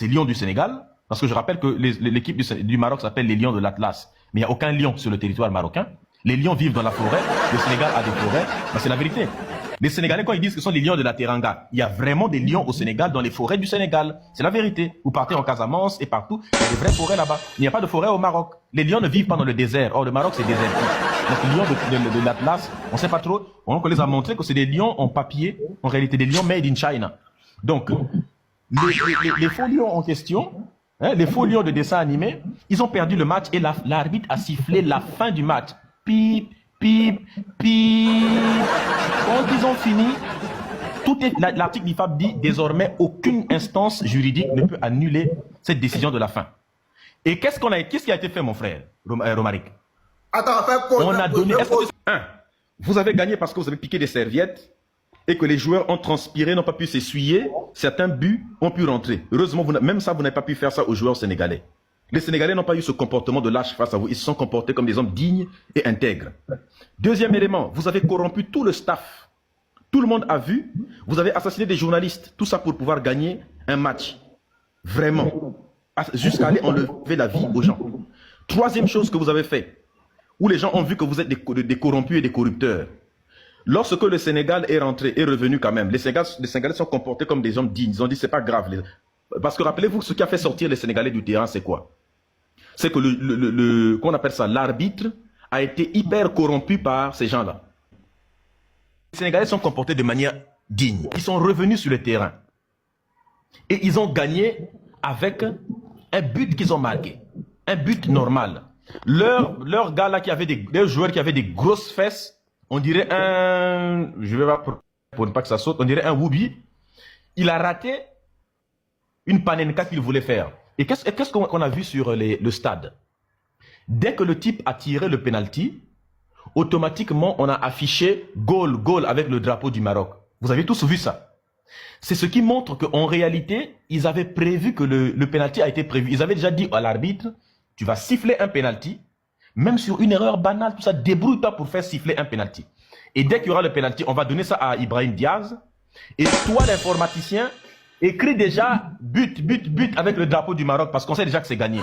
ces lions du Sénégal, parce que je rappelle que l'équipe du Maroc s'appelle les lions de l'Atlas, mais il n'y a aucun lion sur le territoire marocain. Les lions vivent dans la forêt, le Sénégal a des forêts, c'est la vérité. Les Sénégalais, quand ils disent que ce sont les lions de la Teranga, il y a vraiment des lions au Sénégal, dans les forêts du Sénégal. C'est la vérité. Vous partez en Casamance et partout, il y a des vraies forêts là-bas. Il n'y a pas de forêt au Maroc. Les lions ne vivent pas dans le désert. Or, le Maroc, c'est désertique. Donc, les lions de l'Atlas, on ne sait pas trop. On les a montré que c'est des lions en papier, en réalité des lions made in China. Donc, les faux lions en question, hein, les faux lions de dessin animé, ils ont perdu le match et l'arbitre a sifflé la fin du match. Pip, pip, pip. Quand ils ont fini, l'article d'IFAB dit désormais aucune instance juridique ne peut annuler cette décision de la fin. Et qu'est-ce qui a été fait, mon frère, Romaric? Attends, on a donné. Vous avez gagné parce que vous avez piqué des serviettes et que les joueurs ont transpiré, n'ont pas pu s'essuyer. Certains buts ont pu rentrer. Heureusement, même ça, vous n'avez pas pu faire ça aux joueurs sénégalais. Les Sénégalais n'ont pas eu ce comportement de lâche face à vous. Ils se sont comportés comme des hommes dignes et intègres. Deuxième élément, vous avez corrompu tout le staff. Tout le monde a vu. Vous avez assassiné des journalistes. Tout ça pour pouvoir gagner un match. Vraiment. Jusqu'à aller enlever la vie aux gens. Troisième chose que vous avez fait, où les gens ont vu que vous êtes des corrompus et des corrupteurs. Lorsque le Sénégal est rentré, est revenu quand même, les Sénégalais sont comportés comme des hommes dignes. Ils ont dit c'est pas grave. Parce que rappelez-vous, ce qui a fait sortir les Sénégalais du terrain, c'est quoi? C'est que qu'on appelle ça, l'arbitre a été hyper corrompu par ces gens-là. Les Sénégalais sont comportés de manière digne. Ils sont revenus sur le terrain. Et ils ont gagné avec un but qu'ils ont marqué. Un but normal. Leurs gars là qui avaient des joueurs qui avaient des grosses fesses, on dirait un, je vais pas pour ne pas que ça saute, on dirait un Woubi. Il a raté une panenka qu'il voulait faire. Et qu'est-ce qu'on a vu sur le stade? Dès que le type a tiré le penalty, automatiquement on a affiché goal avec le drapeau du Maroc. Vous avez tous vu ça. C'est ce qui montre qu'en réalité, ils avaient prévu que le penalty a été prévu. Ils avaient déjà dit à l'arbitre, tu vas siffler un penalty, même sur une erreur banale, tout ça, débrouille-toi pour faire siffler un penalty. Et dès qu'il y aura le penalty, on va donner ça à Ibrahim Diaz. Et toi, l'informaticien, écris déjà but avec le drapeau du Maroc, parce qu'on sait déjà que c'est gagné.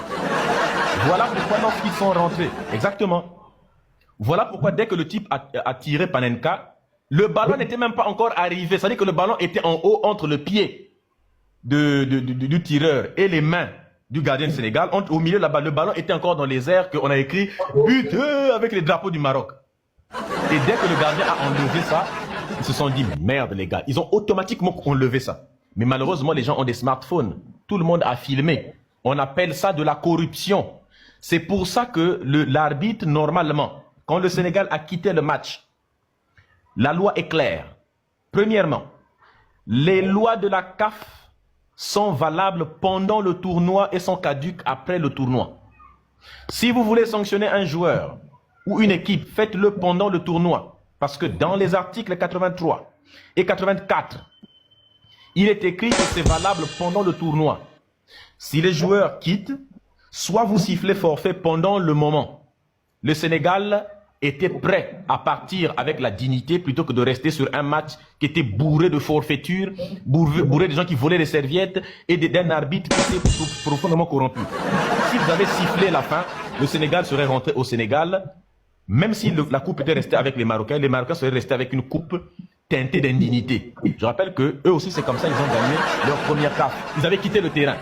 Voilà pourquoi lorsqu'ils sont rentrés, exactement. Voilà pourquoi dès que le type a tiré Panenka, le ballon n'était même pas encore arrivé. C'est-à-dire que le ballon était en haut entre le pied du tireur et les mains du gardien du Sénégal. Au milieu là-bas, le ballon était encore dans les airs qu'on a écrit but avec les drapeaux du Maroc. Et dès que le gardien a enlevé ça, ils se sont dit merde les gars. Ils ont automatiquement enlevé ça. Mais malheureusement, les gens ont des smartphones. Tout le monde a filmé. On appelle ça de la corruption. C'est pour ça que l'arbitre, normalement, quand le Sénégal a quitté le match, la loi est claire. Premièrement, les lois de la CAF sont valables pendant le tournoi et sont caduques après le tournoi. Si vous voulez sanctionner un joueur ou une équipe, faites-le pendant le tournoi. Parce que dans les articles 83 et 84, il est écrit que c'est valable pendant le tournoi. Si les joueurs quittent, soit vous sifflez forfait pendant le moment. Le Sénégal était prêt à partir avec la dignité plutôt que de rester sur un match qui était bourré de forfaitures, bourré de gens qui volaient des serviettes et d'un arbitre qui était profondément corrompu. Si vous avez sifflé la fin, le Sénégal serait rentré au Sénégal, même si la coupe était restée avec les Marocains seraient restés avec une coupe teintée d'indignité. Je rappelle que eux aussi c'est comme ça, ils ont gagné leur première carte. Ils avaient quitté le terrain.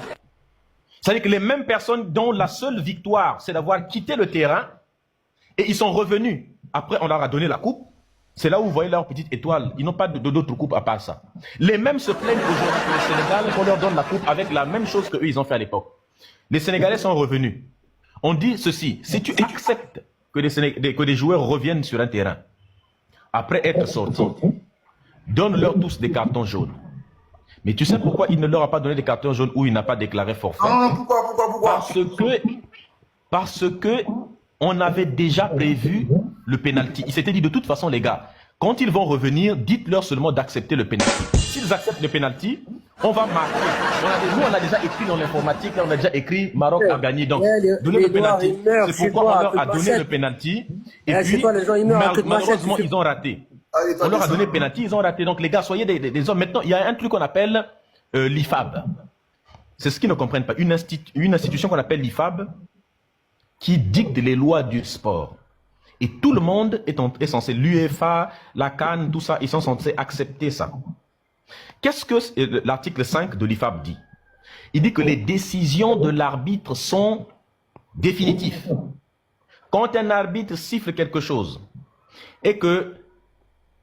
C'est-à-dire que les mêmes personnes dont la seule victoire, c'est d'avoir quitté le terrain, et ils sont revenus. Après, on leur a donné la coupe. C'est là où vous voyez leur petite étoile. Ils n'ont pas d'autres coupes à part ça. Les mêmes se plaignent aujourd'hui que le Sénégal, qu'on leur donne la coupe avec la même chose qu'eux, ils ont fait à l'époque. Les Sénégalais sont revenus. On dit ceci, si tu acceptes que des joueurs reviennent sur un terrain, après être sortis, donne-leur tous des cartons jaunes. Mais tu sais pourquoi il ne leur a pas donné des cartons jaunes ou il n'a pas déclaré forfait? Pourquoi? Parce que on avait déjà prévu le penalty. Il s'était dit de toute façon les gars, quand ils vont revenir, dites-leur seulement d'accepter le penalty. S'ils acceptent le penalty, on va marquer. Nous on a déjà écrit dans l'informatique, on a déjà écrit Maroc a gagné. Donc donnez le penalty. C'est pourquoi on leur a donné le penalty. Et puis malheureusement ils ont raté. On leur a donné penalty, ils ont raté. Donc les gars, soyez des hommes. Maintenant, il y a un truc qu'on appelle l'IFAB. C'est ce qu'ils ne comprennent pas. Une institution qu'on appelle l'IFAB, qui dicte les lois du sport. Et tout le monde est censé, l'UEFA, la CAN, tout ça, ils sont censés accepter ça. Qu'est-ce que l'article 5 de l'IFAB dit? Il dit que les décisions de l'arbitre sont définitives. Quand un arbitre siffle quelque chose et que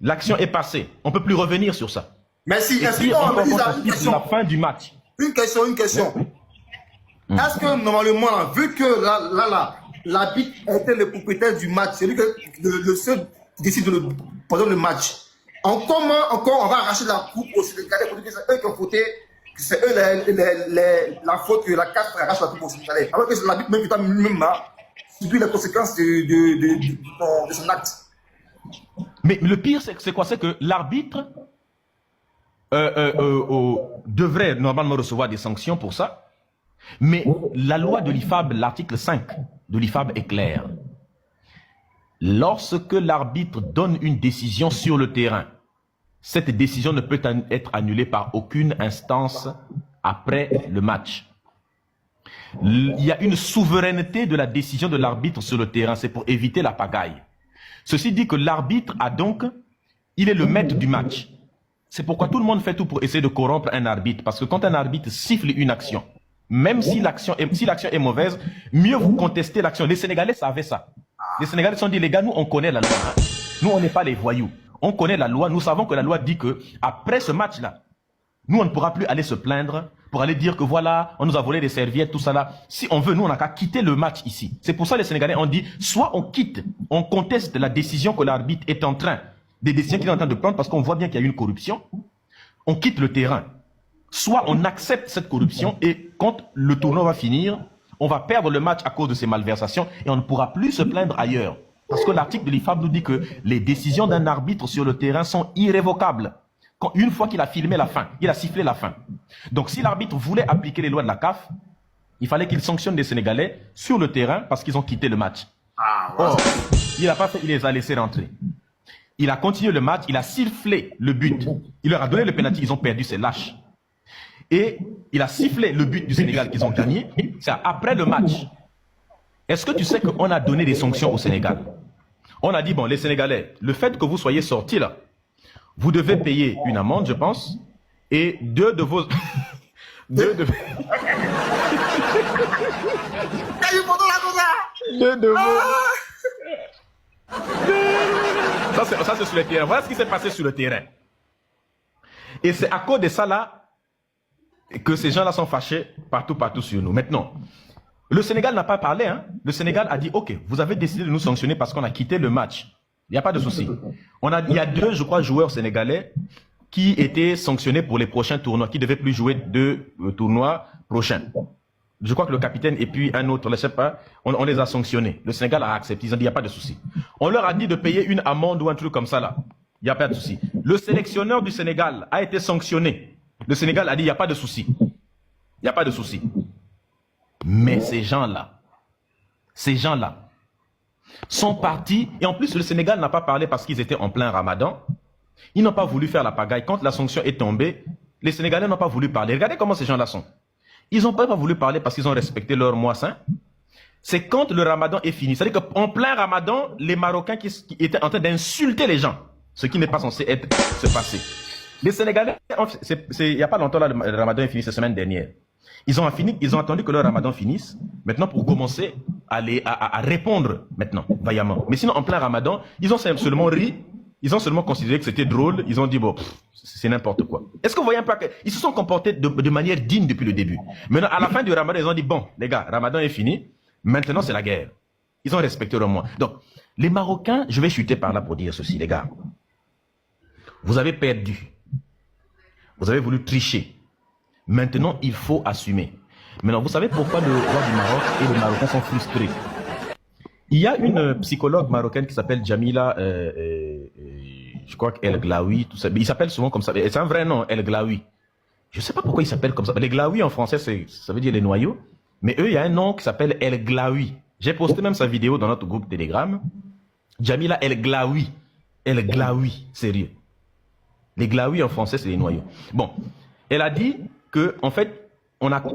l'action est passée, on ne peut plus revenir sur ça. Merci. Et puis, on une question. La fin du match. Une question. Est-ce que normalement, vu que l'arbitre était le propriétaire du match, c'est lui le seul qui décide pendant le match, comment encore on va arracher la coupe au Sénégalais pour dire que c'est eux qui ont fauté, que c'est eux la faute que la CAF arrache la coupe au Sénégalais, alors que c'est l'arbitre même qui a lui-même subi les conséquences de son acte. Mais le pire, c'est quoi? C'est que l'arbitre devrait normalement recevoir des sanctions pour ça, mais la loi de l'IFAB, l'article 5 de l'IFAB est clair. Lorsque l'arbitre donne une décision sur le terrain, cette décision ne peut être annulée par aucune instance après le match. Il y a une souveraineté de la décision de l'arbitre sur le terrain, c'est pour éviter la pagaille. Ceci dit que l'arbitre il est le maître du match. C'est pourquoi tout le monde fait tout pour essayer de corrompre un arbitre, parce que quand un arbitre siffle une action, même si l'action est mauvaise, mieux vous contestez l'action. Les Sénégalais savaient ça. Les Sénégalais se sont dit, les gars, nous on connaît la loi. Nous on n'est pas les voyous. On connaît la loi. Nous savons que la loi dit que après ce match-là, nous on ne pourra plus aller se plaindre pour aller dire que voilà, on nous a volé des serviettes, tout ça là. Si on veut, nous on n'a qu'à quitter le match ici. C'est pour ça que les Sénégalais ont dit, soit on quitte, on conteste la décision que l'arbitre est en train, des décisions qu'il est en train de prendre parce qu'on voit bien qu'il y a une corruption, on quitte le terrain. Soit on accepte cette corruption et quand le tournoi va finir, on va perdre le match à cause de ces malversations et on ne pourra plus se plaindre ailleurs. Parce que l'article de l'IFAB nous dit que les décisions d'un arbitre sur le terrain sont irrévocables. Une fois qu'il a filmé la fin, il a sifflé la fin. Donc si l'arbitre voulait appliquer les lois de la CAF, il fallait qu'il sanctionne les Sénégalais sur le terrain parce qu'ils ont quitté le match. Or, il n'a pas fait, il les a laissés rentrer. Il a continué le match, il a sifflé le but. Il leur a donné le pénalty, ils ont perdu, c'est lâche. Et il a sifflé le but du Sénégal qu'ils ont gagné. C'est après le match. Est-ce que tu sais qu'on a donné des sanctions au Sénégal? On a dit, bon, les Sénégalais, le fait que vous soyez sortis là, vous devez payer une amende, je pense, et deux de vos... deux de vos... Ça, c'est sur le terrain. Voilà ce qui s'est passé sur le terrain. Et c'est à cause de ça là que ces gens-là sont fâchés partout sur nous. Maintenant, le Sénégal n'a pas parlé. Hein. Le Sénégal a dit, ok, vous avez décidé de nous sanctionner parce qu'on a quitté le match. Il n'y a pas de souci. Il y a 2, je crois, joueurs sénégalais qui étaient sanctionnés pour les prochains tournois, qui ne devaient plus jouer 2 tournois prochains. Je crois que le capitaine et puis un autre, je ne sais pas, on les a sanctionnés. Le Sénégal a accepté. Ils ont dit, il n'y a pas de souci. On leur a dit de payer une amende ou un truc comme ça là. Il n'y a pas de souci. Le sélectionneur du Sénégal a été sanctionné. Le Sénégal a dit, il n'y a pas de souci. Il n'y a pas de souci. Mais ces gens-là sont partis. Et en plus, le Sénégal n'a pas parlé parce qu'ils étaient en plein ramadan. Ils n'ont pas voulu faire la pagaille. Quand la sanction est tombée, les Sénégalais n'ont pas voulu parler. Regardez comment ces gens-là sont. Ils n'ont pas voulu parler parce qu'ils ont respecté leur mois saint. C'est quand le ramadan est fini. C'est-à-dire qu'en plein ramadan, les Marocains qui étaient en train d'insulter les gens, ce qui n'est pas censé se passer. Les Sénégalais, il n'y a pas longtemps, là, le ramadan est fini, cette semaine dernière. Ils ont attendu que le ramadan finisse, maintenant pour commencer à répondre maintenant, vaillamment. Mais sinon, en plein ramadan, ils ont seulement ri, ils ont seulement considéré que c'était drôle, ils ont dit, bon, c'est n'importe quoi. Est-ce que vous voyez un peu qu'ils se sont comportés de manière digne depuis le début. Maintenant, à la fin du ramadan, ils ont dit, bon, les gars, ramadan est fini, maintenant c'est la guerre. Ils ont respecté leur mois. Donc, les Marocains, je vais chuter par là pour dire ceci, les gars. Vous avez perdu. Vous avez voulu tricher. Maintenant, il faut assumer. Maintenant, vous savez pourquoi le roi du Maroc et les Marocains sont frustrés? Il y a une psychologue marocaine qui s'appelle Jamila, je crois qu'El Glaoui, tout ça. Il s'appelle souvent comme ça. C'est un vrai nom, El Glaoui. Je ne sais pas pourquoi il s'appelle comme ça. Les Glaoui en français, ça veut dire les noyaux. Mais eux, il y a un nom qui s'appelle El Glaoui. J'ai posté même sa vidéo dans notre groupe Telegram. Jamila El Glaoui. El Glaoui, sérieux. Les Glaoui en français, c'est les noyaux. Bon, elle a dit que, en fait,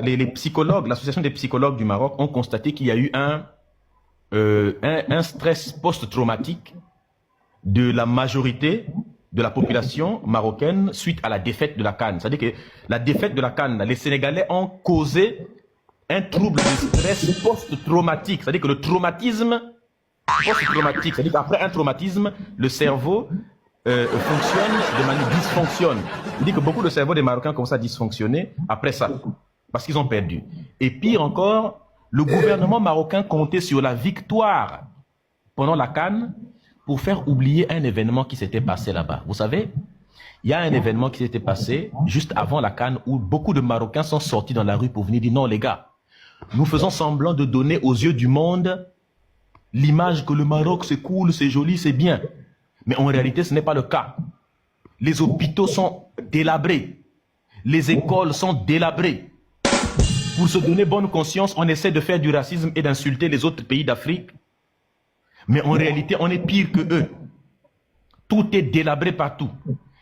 les psychologues, l'association des psychologues du Maroc ont constaté qu'il y a eu un stress post-traumatique de la majorité de la population marocaine suite à la défaite de la CAN. C'est-à-dire que la défaite de la CAN, les Sénégalais ont causé un trouble de stress post-traumatique. C'est-à-dire que le traumatisme post-traumatique, c'est-à-dire qu'après un traumatisme, le cerveau fonctionne de manière dysfonctionne. Il dit que beaucoup de cerveaux des Marocains commencent à dysfonctionner après ça, parce qu'ils ont perdu. Et pire encore, le gouvernement marocain comptait sur la victoire pendant la CAN pour faire oublier un événement qui s'était passé là-bas. Vous savez, il y a un événement qui s'était passé juste avant la CAN où beaucoup de Marocains sont sortis dans la rue pour venir dire non les gars, nous faisons semblant de donner aux yeux du monde l'image que le Maroc c'est cool, c'est joli, c'est bien. Mais en réalité ce n'est pas le cas. Les hôpitaux sont délabrés, les écoles sont délabrées. Pour se donner bonne conscience, on essaie de faire du racisme et d'insulter les autres pays d'Afrique. Mais en réalité, on est pire que eux. Tout est délabré partout.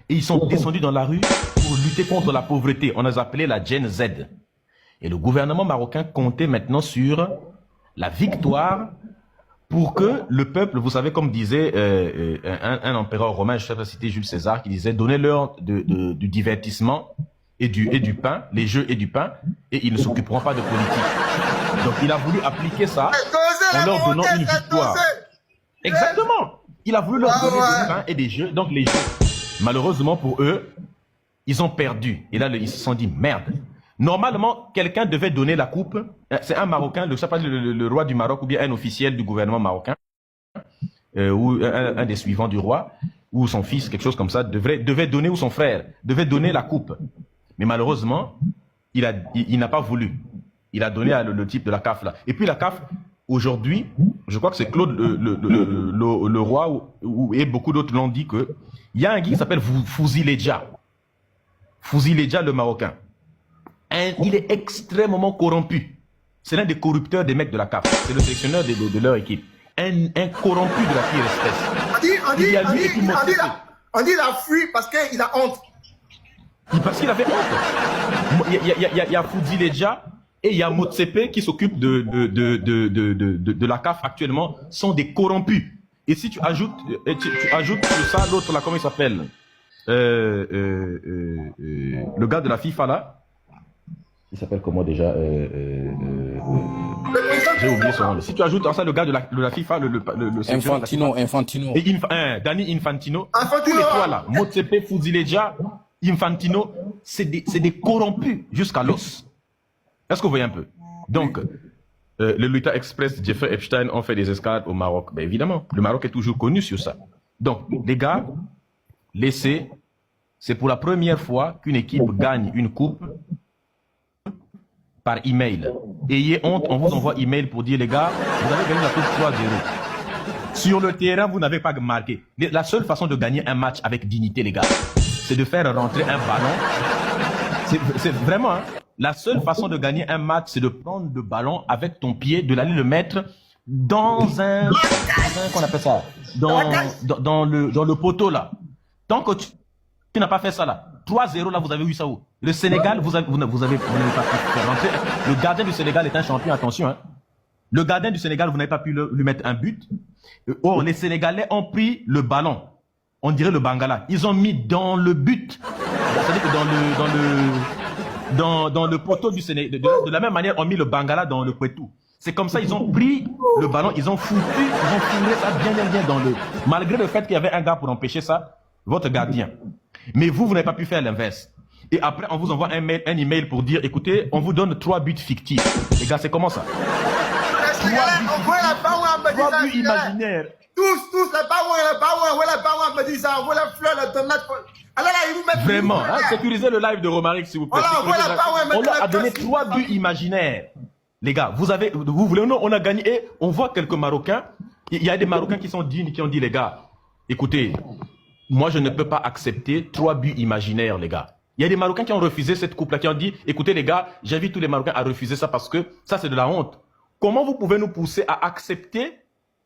Et ils sont descendus dans la rue pour lutter contre la pauvreté. On les appelait la Gen Z. Et le gouvernement marocain comptait maintenant sur la victoire pour que le peuple, vous savez, comme disait un empereur romain, je ne sais pas si c'était Jules César, qui disait, donnez-leur du divertissement et du pain, les jeux et du pain, et ils ne s'occuperont pas de politique. Donc il a voulu appliquer ça en leur donnant une victoire. Exactement. Il a voulu leur donner des pains et des jeux, donc les jeux. Malheureusement pour eux, ils ont perdu. Et là, ils se sont dit, merde. Normalement, quelqu'un devait donner la coupe. C'est un Marocain, le roi du Maroc ou bien un officiel du gouvernement marocain, ou un des suivants du roi, ou son fils, quelque chose comme ça, devait donner, ou son frère, devait donner la coupe. Mais malheureusement, il n'a pas voulu. Il a donné à le type de la CAF là. Et puis la CAF, aujourd'hui, je crois que c'est Claude le roi et beaucoup d'autres l'ont dit que il y a un gars qui s'appelle Fouziledja. Fouziledja le Marocain. Il est extrêmement corrompu. C'est l'un des corrupteurs des mecs de la CAF. C'est le sélectionneur de leur équipe. Un corrompu de la pire espèce. On dit la fuit parce qu'il a honte. Parce qu'il avait honte. Il y a Fouziledja et il y a Motsepe qui s'occupe de la CAF actuellement, sont des corrompus. Et si tu ajoutes sur ça l'autre là, comment il s'appelle, le gars de la FIFA là, il s'appelle comment déjà, j'ai oublié son nom. Si tu ajoutes à ça le gars de la FIFA, Infantino. Et Dani Infantino, tous les trois là, Motsepe, Fouziledja, Infantino, c'est des corrompus jusqu'à l'os. Est-ce que vous voyez un peu? Donc, le Lolita Express, Jeffrey Epstein ont fait des escalades au Maroc. Ben évidemment, le Maroc est toujours connu sur ça. Donc, les gars, laissez. C'est pour la première fois qu'une équipe gagne une coupe par email. Ayez honte, on vous envoie email pour dire, les gars, vous avez gagné la coupe 3-0. Sur le terrain, vous n'avez pas marqué. La seule façon de gagner un match avec dignité, les gars, c'est de faire rentrer un ballon. C'est vraiment... Hein, la seule façon de gagner un match, c'est de prendre le ballon avec ton pied, de l'aller le mettre dans un qu'on appelle ça, dans le poteau là. Tant que tu n'as pas fait ça là, 3-0 là, vous avez eu ça où? Le Sénégal, vous n'avez pas pu faire rentrer. Le gardien du Sénégal est un champion, attention. Hein. Le gardien du Sénégal, vous n'avez pas pu lui mettre un but. Or, les Sénégalais ont pris le ballon. On dirait le Bangala. Ils ont mis dans le but. C'est-à-dire que dans le poteau du Sénégal, de la même manière, on a mis le Bangala dans le Poitou. C'est comme ça, ils ont pris le ballon, ils ont fourré ça bien dans le... Malgré le fait qu'il y avait un gars pour empêcher ça, votre gardien. Mais vous n'avez pas pu faire l'inverse. Et après, on vous envoie un email pour dire, écoutez, on vous donne 3 buts fictifs. Les gars, c'est comment ça? 3 buts imaginaires. Tous, la barouin, me dit ça, on voit la fleur, la tomate. Alors là, ils vous mettent... Vraiment, hein, sécurisez le live de Romaric, s'il vous plaît. On leur a donné 3 buts imaginaires. Les gars, vous voulez ou non, on a gagné et on voit quelques Marocains. Il y a des Marocains qui sont dignes, qui ont dit, les gars, écoutez, moi je ne peux pas accepter 3 buts imaginaires, les gars. Il y a des Marocains qui ont refusé cette coupe-là, qui ont dit, écoutez les gars, j'invite tous les Marocains à refuser ça parce que ça c'est de la honte. Comment vous pouvez nous pousser à accepter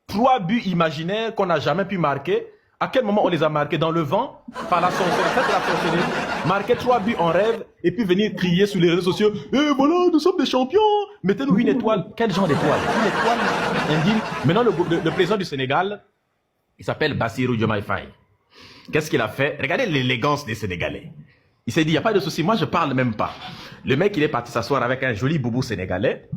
3 buts imaginaires qu'on n'a jamais pu marquer À quel moment on les a marqués dans le vent par la sorcellerie, marquer 3 buts en rêve et puis venir crier sur les réseaux sociaux « Eh voilà, nous sommes des champions, mettez-nous une étoile. » Quel genre d'étoile? Une étoile indigne. Maintenant, le président du Sénégal, il s'appelle Bassirou Diomaye Faye. Qu'est-ce qu'il a fait? Regardez l'élégance des Sénégalais. Il s'est dit, il n'y a pas de souci, moi je parle même pas. Le mec, il est parti s'asseoir avec un joli boubou sénégalais,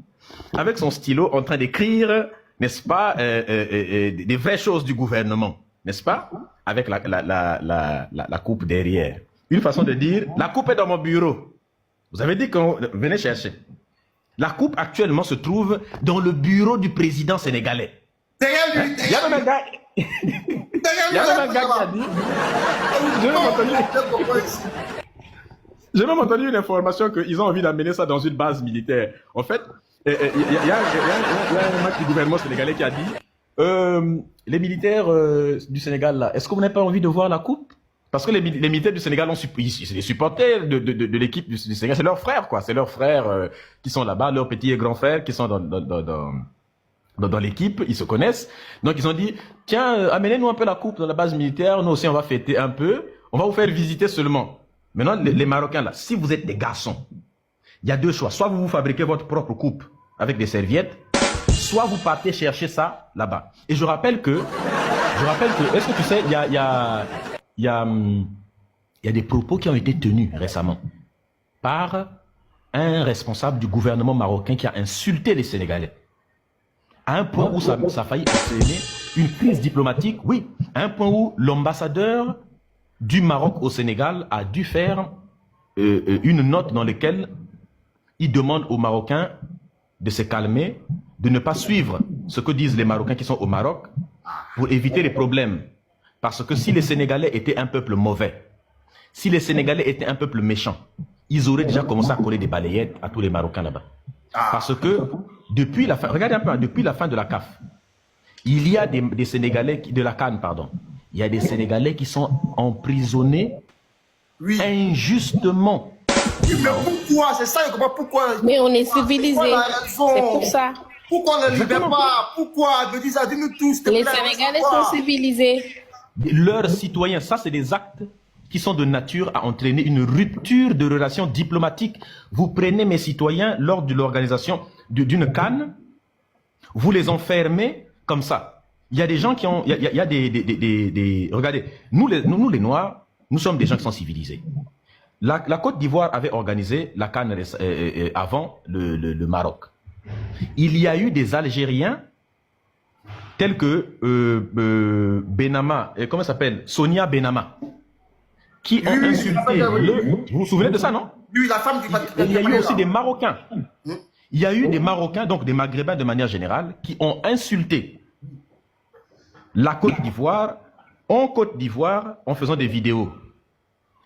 avec son stylo en train d'écrire, n'est-ce pas, des vraies choses du gouvernement, n'est-ce pas? Avec la coupe derrière. Une façon de dire, la coupe est dans mon bureau. Vous avez dit qu'on venait chercher. La coupe actuellement se trouve dans le bureau du président sénégalais. Derrière lui, Il y a même un gars... Il y a même un gars qui a dit... J'ai même entendu une information qu'ils ont envie d'amener ça dans une base militaire. En fait, il y a un mec du gouvernement sénégalais qui a dit les militaires du Sénégal, là, est-ce que vous n'avez pas envie de voir la coupe? Parce que les militaires du Sénégal, c'est les supporters de l'équipe du Sénégal, c'est leurs frères, quoi. C'est leurs frères qui sont là-bas, leurs petits et grands frères qui sont dans l'équipe, ils se connaissent. Donc ils ont dit, tiens, amenez-nous un peu la coupe dans la base militaire, nous aussi on va fêter un peu, on va vous faire visiter seulement. Maintenant, les Marocains, là, si vous êtes des garçons, il y a deux choix. Soit vous fabriquez votre propre coupe avec des serviettes, soit vous partez chercher ça là-bas. Et je rappelle que, est-ce que tu sais, il y a des propos qui ont été tenus récemment par un responsable du gouvernement marocain qui a insulté les Sénégalais. À un point où ça a failli entraîner une crise diplomatique, oui, à un point où l'ambassadeur du Maroc au Sénégal a dû faire une note dans laquelle il demande aux Marocains de se calmer, de ne pas suivre ce que disent les Marocains qui sont au Maroc pour éviter les problèmes. Parce que si les Sénégalais étaient un peuple mauvais, si les Sénégalais étaient un peuple méchant, ils auraient déjà commencé à coller des balayettes à tous les Marocains là-bas. Parce que depuis la fin, regardez un peu, depuis la fin de la CAF, il y a des Sénégalais, de la CAN, pardon, il y a des Sénégalais qui sont emprisonnés injustement. Mais pourquoi? C'est ça, je comprends pourquoi. Mais on est civilisés. C'est pour ça. Pourquoi on ne les libère pas? Pourquoi? Me disent, dis-nous tous. Les Sénégalais sont civilisés. Leurs citoyens, ça c'est des actes qui sont de nature à entraîner une rupture de relations diplomatiques. Vous prenez mes citoyens lors de l'organisation d'une CAN, vous les enfermez comme ça. Il y a des gens qui ont... Il y a des regardez, nous les Noirs, nous sommes des gens qui sont civilisés. La Côte d'Ivoire avait organisé la CAN avant le Maroc. Il y a eu des Algériens tels que Benama, comment ça s'appelle, Sonia Benama, qui ont insulté vous vous souvenez de ça, non? Lui, la femme du Il y a eu aussi des Marocains. Il y a eu des Marocains, donc des Maghrébins de manière générale, qui ont insulté la Côte d'Ivoire, en Côte d'Ivoire, en faisant des vidéos.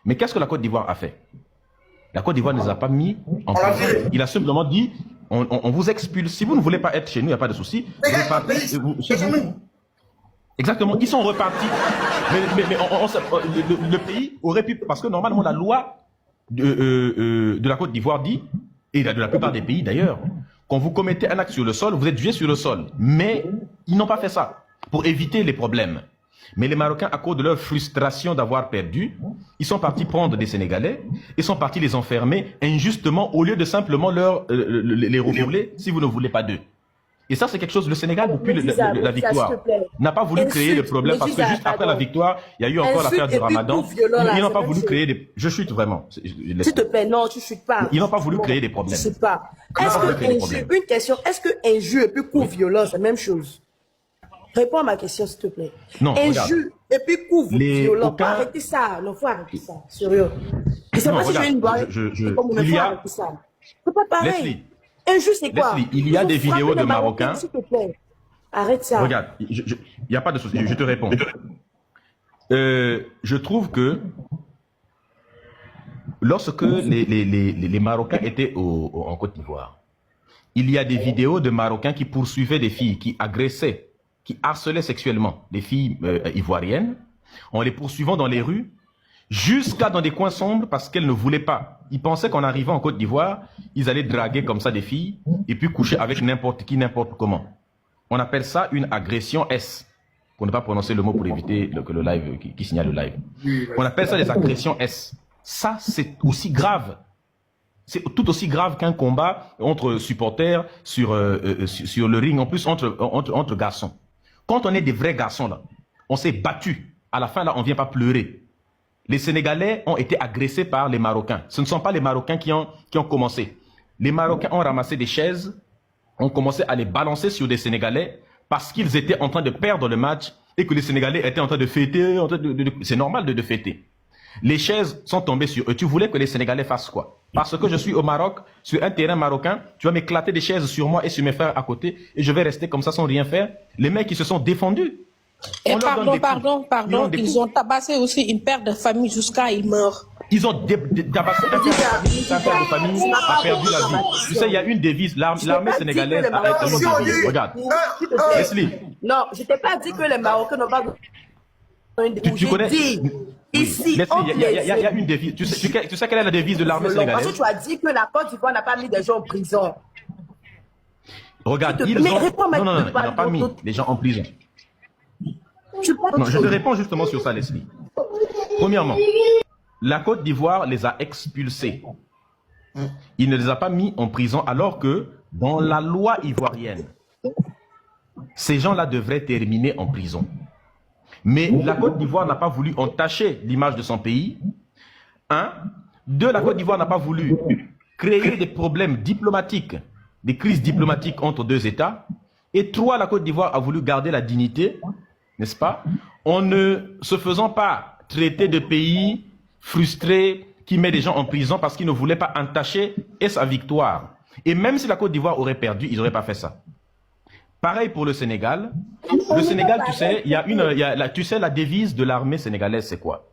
Mais qu'est-ce que la Côte d'Ivoire a fait? La Côte d'Ivoire ne les a pas mis en prison. Il a simplement dit, on vous expulse. Si vous ne voulez pas être chez nous, il n'y a pas de souci. Vous partez chez vous. Exactement, ils sont repartis. Mais le pays aurait pu, parce que normalement la loi de la Côte d'Ivoire dit, et de la plupart des pays d'ailleurs, quand vous commettez un acte sur le sol, vous êtes jugé sur le sol. Mais ils n'ont pas fait ça pour éviter les problèmes. Mais les Marocains, à cause de leur frustration d'avoir perdu, ils sont partis prendre des Sénégalais, ils sont partis les enfermer injustement au lieu de simplement les refouler si vous ne voulez pas d'eux. Et ça, c'est quelque chose, le Sénégal, depuis la victoire, n'a pas voulu créer le problème parce que juste après la victoire, il y a eu encore l'affaire du Ramadan. Ils n'ont pas voulu créer des... Je chute vraiment. S'il te plaît, non, tu chutes pas. Ils n'ont pas voulu créer des problèmes. Je chute pas. Une question, est-ce qu'un jeu et puis couvre-violence, c'est la même chose? Réponds à ma question, s'il te plaît. Non, injure et puis couvre-violence. Faut arrêter ça. Non, faut arrêter ça. Sérieux. Je sais pas si j'ai une bonne... Il y a... C'est pas pareil. Leslie, injure, c'est quoi? Leslie, il y a des vidéos de Marocains. S'il te plaît. Arrête ça. Regarde, il n'y a pas de souci, je te réponds. Je trouve que lorsque les Marocains étaient en Côte d'Ivoire, il y a des vidéos de Marocains qui poursuivaient des filles, qui agressaient, qui harcelaient sexuellement des filles ivoiriennes, en les poursuivant dans les rues, jusqu'à dans des coins sombres parce qu'elles ne voulaient pas. Ils pensaient qu'en arrivant en Côte d'Ivoire, ils allaient draguer comme ça des filles et puis coucher avec n'importe qui, n'importe comment. On appelle ça une agression S. pour ne pas prononcer le mot pour éviter que le live, qui signale le live. On appelle ça des agressions S. Ça, c'est aussi grave. C'est tout aussi grave qu'un combat entre supporters sur le ring, en plus entre garçons. Quand on est des vrais garçons, là, on s'est battu. À la fin, là, on ne vient pas pleurer. Les Sénégalais ont été agressés par les Marocains. Ce ne sont pas les Marocains qui ont commencé. Les Marocains ont ramassé des chaises, ont commencé à les balancer sur des Sénégalais parce qu'ils étaient en train de perdre le match et que les Sénégalais étaient en train de fêter. C'est normal de fêter. Les chaises sont tombées sur eux. Tu voulais que les Sénégalais fassent quoi? Parce que je suis au Maroc, sur un terrain marocain, tu vas m'éclater des chaises sur moi et sur mes frères à côté et je vais rester comme ça sans rien faire. Les mecs, ils se sont défendus. Et pardon, ils ont tabassé aussi une paire de famille jusqu'à il meurt. Ils ont tabassé un père de famille a perdu la vie. Tu sais, il y a une devise, l'armée sénégalaise a été une devise. Regarde, Leslie. Non, je t'ai pas dit que les Marocains n'ont pas une devise. Tu connais? Ici, il y a une devise. Tu sais quelle est la devise de l'armée sénégalaise? Parce que tu as dit que la Côte d'Ivoire n'a pas mis des gens en prison. Regarde, ils n'ont pas mis les gens en prison. Non, je te réponds justement sur ça, Leslie. Premièrement, la Côte d'Ivoire les a expulsés. Il ne les a pas mis en prison alors que dans la loi ivoirienne, ces gens-là devraient terminer en prison. Mais la Côte d'Ivoire n'a pas voulu entacher l'image de son pays. Un. Deux, la Côte d'Ivoire n'a pas voulu créer des problèmes diplomatiques, des crises diplomatiques entre deux États. Et trois, la Côte d'Ivoire a voulu garder la dignité, n'est-ce pas, en ne se faisant pas traiter de pays frustré qui met des gens en prison parce qu'il ne voulait pas entacher et sa victoire. Et même si la Côte d'Ivoire aurait perdu, ils n'auraient pas fait ça. Pareil pour le Sénégal. Le Sénégal, tu sais, tu sais, la devise de l'armée sénégalaise, c'est quoi?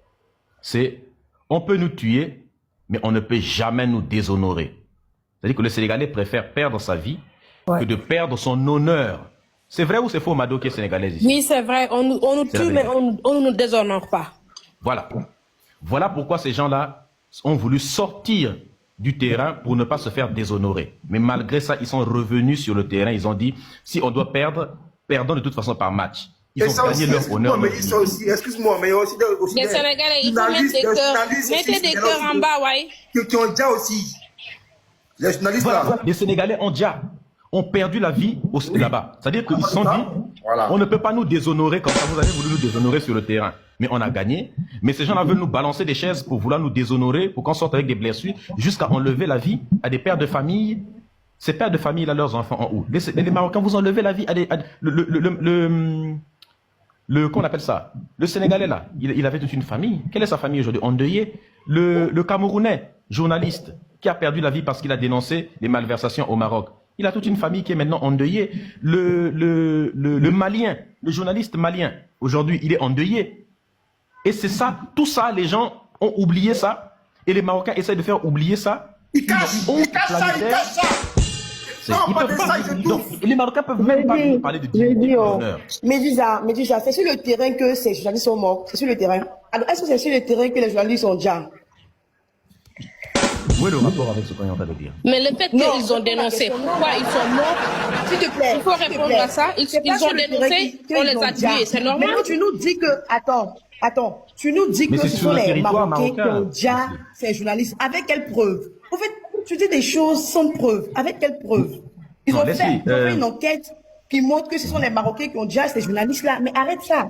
C'est on peut nous tuer, mais on ne peut jamais nous déshonorer. C'est-à-dire que le Sénégalais préfère perdre sa vie que de perdre son honneur. C'est vrai ou c'est faux, Mado, qui est sénégalaise ici? Oui, c'est vrai. On nous tue, mais on ne nous déshonore pas. Voilà. Voilà pourquoi ces gens-là ont voulu sortir du terrain pour ne pas se faire déshonorer. Mais malgré ça, ils sont revenus sur le terrain. Ils ont dit, si on doit perdre, perdons de toute façon par match. Ils ont gagné leur honneur. Excuse-moi, mais il y a aussi les Sénégalais, il faut mettre des cœurs. Mettez des cœurs en bas, ouais. Qui ont déjà aussi. Les journalistes là. Les Sénégalais ont perdu la vie là-bas. C'est-à-dire qu'ils se sont dit, on ne peut pas nous déshonorer comme ça. Vous avez voulu nous déshonorer sur le terrain. Mais on a gagné. Mais ces gens-là veulent nous balancer des chaises pour vouloir nous déshonorer, pour qu'on sorte avec des blessures, jusqu'à enlever la vie à des pères de famille. Ces pères de famille, là, leurs enfants en haut. Les Marocains, vous enlevez la vie à des... qu'on appelle ça? Le Sénégalais, là, il avait toute une famille. Quelle est sa famille aujourd'hui? Endeuillée. Le Camerounais, journaliste, qui a perdu la vie parce qu'il a dénoncé les malversations au Maroc. Il a toute une famille qui est maintenant endeuillée. Le Malien, le journaliste malien, aujourd'hui, il est endeuillé. Et c'est ça, tout ça, les gens ont oublié ça. Et les Marocains essaient de faire oublier ça. Ils cachent ça. Les Marocains peuvent même pas parler de dignité. Médusa, c'est sur le terrain que ces journalistes sont morts. C'est sur le terrain. Alors, est-ce que c'est sur le terrain que les journalistes sont déjà? Où est le rapport avec ce qu'on est en train de dire? Mais le fait qu'ils ont dénoncé, pourquoi ils sont morts, s'il te plaît, il faut répondre à ça. Ils ont dénoncé, on les a tués, c'est normal. Mais tu nous dis que, attends, tu nous dis que ce sont les Marocains qui ont déjà ces journalistes. Avec quelle preuve? En fait, tu dis des choses sans preuve. Avec quelle preuve? Ils ont fait une enquête qui montre que ce sont les Marocains qui ont déjà ces journalistes-là. Mais arrête ça.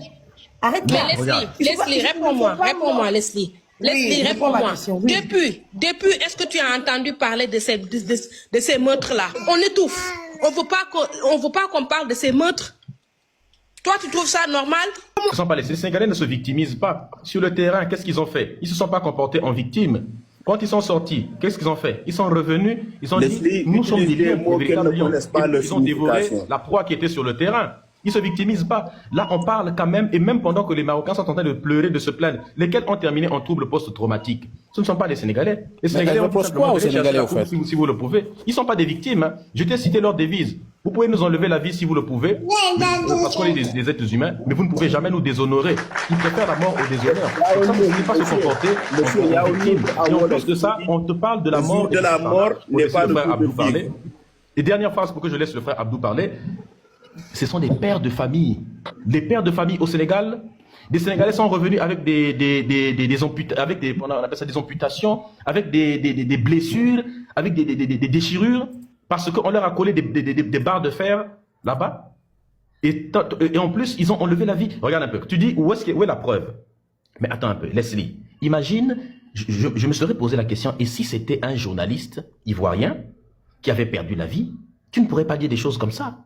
Arrête-là. Mais Leslie, réponds-moi, Leslie. Leslie, réponds-moi. Depuis, est-ce que tu as entendu parler de ces meurtres-là? On étouffe. On ne veut pas qu'on parle de ces meurtres. Toi, tu trouves ça normal? Les Sénégalais ne se victimisent pas. Sur le terrain, qu'est-ce qu'ils ont fait? Ils ne se sont pas comportés en victimes. Quand ils sont sortis, qu'est-ce qu'ils ont fait? Ils sont revenus, ils ont dit, nous sommes des lions, des véritables lions. Ils ont dévoré la proie qui était sur le terrain. Ils ne se victimisent pas. Là, on parle quand même, et même pendant que les Marocains sont en train de pleurer, de se plaindre, lesquels ont terminé en trouble post-traumatique. Ce ne sont pas les Sénégalais. Les Sénégalais ont tout simplement si vous le pouvez. Ils ne sont pas des victimes. Hein. Je t'ai cité leur devise. Vous pouvez nous enlever la vie si vous le pouvez, parce qu'on est des êtres humains, mais vous ne pouvez jamais nous déshonorer. Ils préfèrent la mort au déshonneur. Comme ça, vous ne pouvez pas se comporter en victime. Et en plus de ça, on te parle de la mort. De la mort n'est pas de Abdou parler. Et dernière phrase pour que je laisse le frère Abdou parler. Ce sont des pères de famille des pères de famille au Sénégal, des Sénégalais sont revenus avec on appelle ça des amputations, avec des blessures, avec des déchirures, parce qu'on leur a collé des barres de fer là-bas. Et en plus, ils ont enlevé la vie. Regarde un peu. Tu dis, où est la preuve? Mais attends un peu, Leslie. Imagine, je me serais posé la question, et si c'était un journaliste ivoirien qui avait perdu la vie, tu ne pourrais pas dire des choses comme ça.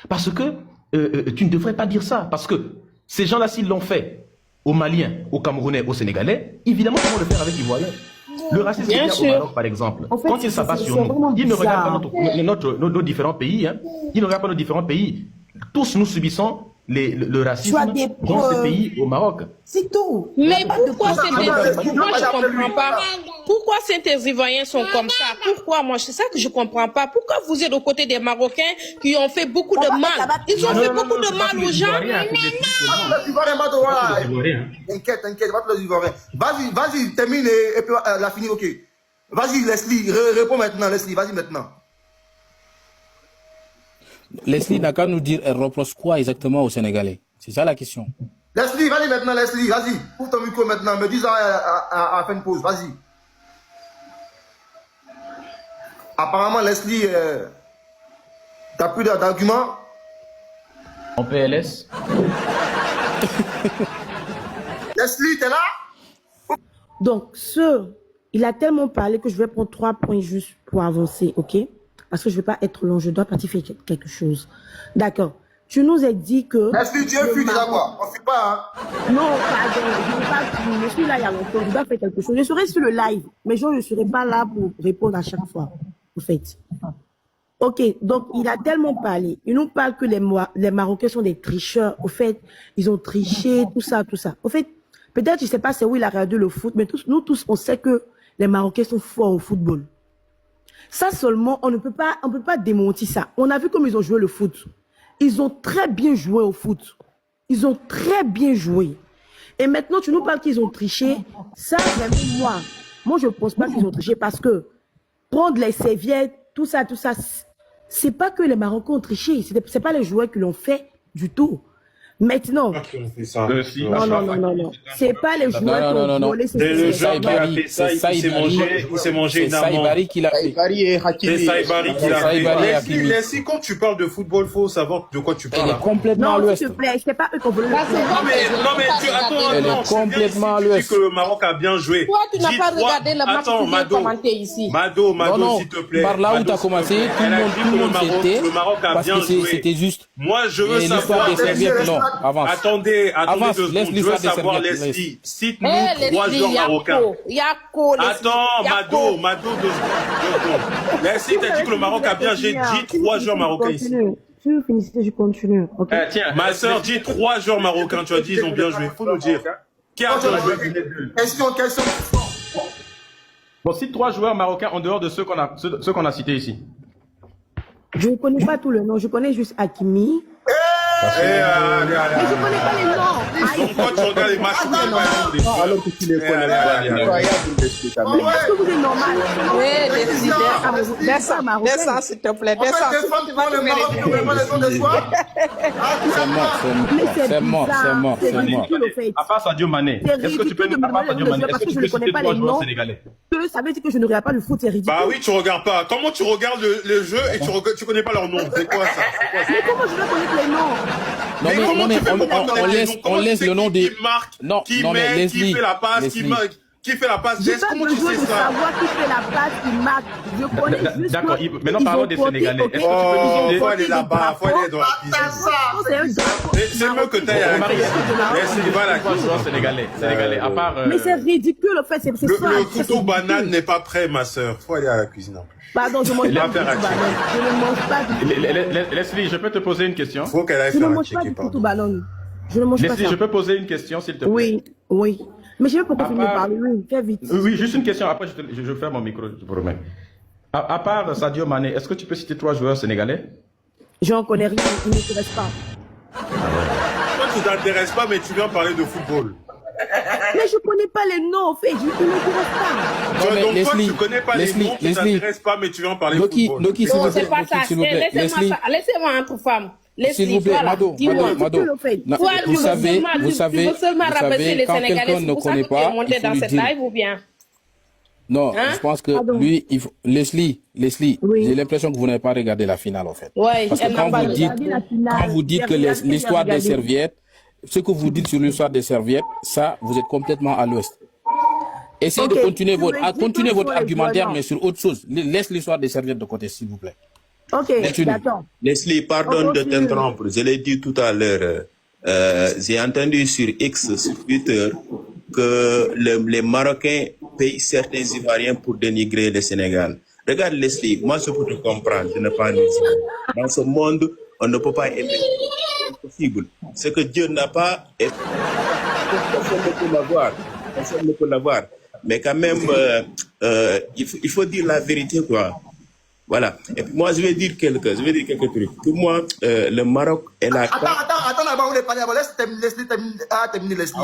Parce que tu ne devrais pas dire ça. Parce que ces gens-là, s'ils l'ont fait aux Maliens, aux Camerounais, aux Sénégalais, évidemment, ils vont le faire avec les Ivoiriens. Le racisme qu'il y a au Maroc, par exemple, en fait, quand il s'abat sur nous, il ne regarde pas nos différents pays. Hein. Il ne regarde pas nos différents pays. Tous nous subissons le racisme dans ces pays au Maroc. C'est tout. Mais pourquoi moi je comprends pas. Pourquoi ces Ivoiriens sont comme ça? Pourquoi moi c'est ça que je comprends pas. Pourquoi vous êtes aux côtés des Marocains qui ont fait beaucoup de mal? Ils ont fait beaucoup de mal aux gens. T'inquiète, va te les Ivoiriens. Vas-y, termine et puis la fini, ok. Vas-y, Leslie, réponds maintenant, Leslie, vas-y maintenant. Leslie n'a qu'à nous dire, elle reproche quoi exactement aux Sénégalais? C'est ça la question. Leslie, vas-y maintenant, Leslie, vas-y. Ouvre ton micro maintenant, me dis ça à la fin de pause, vas-y. Apparemment, Leslie, t'as plus d'arguments? En PLS. Leslie, t'es là? Donc, il a tellement parlé que je vais prendre 3 points juste pour avancer, ok? Parce que je ne vais pas être long, je dois partir faire quelque chose. D'accord. Tu nous as dit que... Leslie, Dieu fuit déjà quoi? On ne fuit pas, hein? Non, pardon, je ne vais pas fuir. Je suis là il y a longtemps, je dois faire quelque chose. Je serai sur le live, mais je ne serai pas là pour répondre à chaque fois, en fait. Ok, donc il a tellement parlé. Il nous parle que les Marocains sont des tricheurs. Au fait, ils ont triché, tout ça, tout ça. Au fait, peut-être, je ne sais pas c'est où il a regardé le foot, mais nous tous, on sait que les Marocains sont forts au football. Ça seulement, on ne peut pas démentir ça. On a vu comme ils ont joué le foot. Ils ont très bien joué au foot. Ils ont très bien joué. Et maintenant, tu nous parles qu'ils ont triché. Ça, vraiment, moi, je ne pense pas qu'ils ont triché parce que prendre les serviettes, tout ça, c'est pas que les Marocains ont triché. C'est pas les joueurs qui l'ont fait du tout. Maintenant, non. C'est pas les joueurs qui ont volé. C'est le joueur qui a fait ça, il s'est mangé une amende. C'est Saïbari qui l'a fait. C'est Saïbari qui l'a fait. Leslie, quand tu parles de football, il faut savoir de quoi tu parles. Elle est complètement à l'ouest. Non, s'il te plaît, c'est pas eux qui ont volé. Non, mais attends, elle est complètement à l'ouest. Tu dis que le Maroc a bien joué. Toi, tu n'as pas regardé le match que tu viens commenter ici. Mado, s'il te plaît. Par là où tu as commencé, tout le monde s'était. Le Maroc a bien joué. C'était juste. Moi, je veux savoir. Avance. Attendez 2 secondes. Je veux savoir, Leslie, cite-nous 3 joueurs marocains. Attends, Mado, 2 secondes. Leslie, t'as dit que le Maroc a bien joué. Dis 3 joueurs marocains ici. Tu finis, je continue. Okay. Tiens, ma soeur dit 3 joueurs marocains. Tu as dit ils ont bien joué. Faut nous dire. Qui a bien joué? Question. Bon, cite 3 joueurs marocains en dehors de ceux qu'on a cités ici. Je ne connais pas tout le nom. Je connais juste Hakimi. Mais je connais pas les noms. Donc, quand tu regardes les matchs, alors que tu les connais pas. Est-ce que vous êtes normal? Oui, descends, s'il te plaît. C'est mort. À part Sadio Mané, est-ce que tu peux citer 3 joueurs sénégalais? Ça veut dire que je ne regarde pas le foot, c'est ridicule. Bah oui, tu regardes pas. Comment tu regardes le jeu et tu connais pas leur nom? C'est quoi ça? Mais comment je dois connaître les noms? Non, on laisse le nom des... Non, mais Leslie, qui fait la passe, qui fait la passe. J'ai pas besoin de savoir qui fait la passe, qui marque. Je connais juste. D'accord, maintenant parlons des Sénégalais. Est-ce que tu peux nous faut aller là-bas, faut aller dans la piscine. C'est mieux que t'ailles à la piscine. Voilà, Sénégalais, à part... Mais c'est ridicule, en fait, c'est ça. Le couteau banane n'est pas prêt, ma soeur. Faut aller à la cuisine. Pardon, je mange pas du banane. Je ne mange pas du... Leslie, je peux te poser une question? Faut qu'elle aille faire un check-up. Je ne mange pas du couteau banane. Je ne mange pas ça. Leslie, je peux poser une question, s'il te plaît? Oui. Mais je veux pas continuer de parler. Oui, fais vite. Oui, juste une question. Après, je ferme mon micro, je vous remets. À part Sadio Mané, est-ce que tu peux citer 3 joueurs sénégalais? J'en connais rien, ils ne m'intéressent pas. Toi, tu t'intéresses pas, mais tu viens parler de football. Mais je connais pas les noms, en fait, je ne m'intéresse pas. Donc Leslie, toi, tu connais pas les noms, tu t'intéresses pas, mais tu viens parler de football. Loki, s'il vous plaît. C'est pas ça. Laissez-moi entre femmes. S'il vous plaît, Mado, Mado, vous savez, quand quelqu'un ne connaît pas, il faut lui dire. Ou bien? Non, je pense que lui, Leslie, j'ai l'impression que vous n'avez pas regardé la finale, en fait. Oui, parce que quand vous dites que l'histoire des serviettes, ce que vous dites sur l'histoire des serviettes, ça, vous êtes complètement à l'ouest. Essayez de continuer votre argumentaire, mais sur autre chose. Laisse l'histoire des serviettes de côté, s'il vous plaît. Ok, d'accord. Leslie, pardonne de t'interrompre. Je l'ai dit tout à l'heure. J'ai entendu sur X, sur Twitter, que les Marocains payent certains Ivoiriens pour dénigrer le Sénégal. Regarde Leslie, moi je peux te comprendre, je n'ai pas les yeux. Dans ce monde, on ne peut pas aimer. C'est impossible. Ce que Dieu n'a pas, personne ne peut l'avoir. Personne ne peut l'avoir. Mais quand même, il faut dire la vérité, quoi. Voilà. Et puis moi, je vais dire quelques trucs. Pour moi, le Maroc est la... Attends, d'abord, vous voulez parler. Laisse terminer Leslie.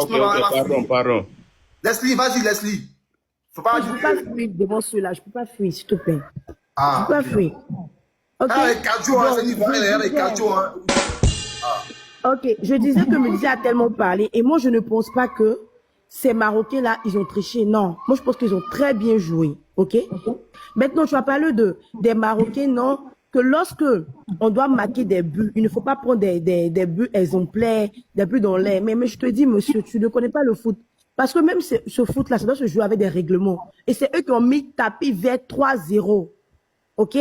Pardon. Leslie, vas-y, Leslie. Je ne peux pas fuir devant ceux-là. Je ne peux pas fuir, s'il te plaît. Je ne peux pas fuir. Ok. Ok, je disais que Média a tellement parlé et moi, je ne pense pas que ces Marocains-là, ils ont triché. Non, moi, je pense qu'ils ont très bien joué. Ok. Maintenant, tu vas parler des Marocains, non, que lorsque on doit marquer des buts, il ne faut pas prendre des buts exemplaires, des buts dans l'air. Mais je te dis, monsieur, tu ne connais pas le foot. Parce que même ce foot-là, ça doit se jouer avec des règlements. Et c'est eux qui ont mis tapis vert 3-0. OK?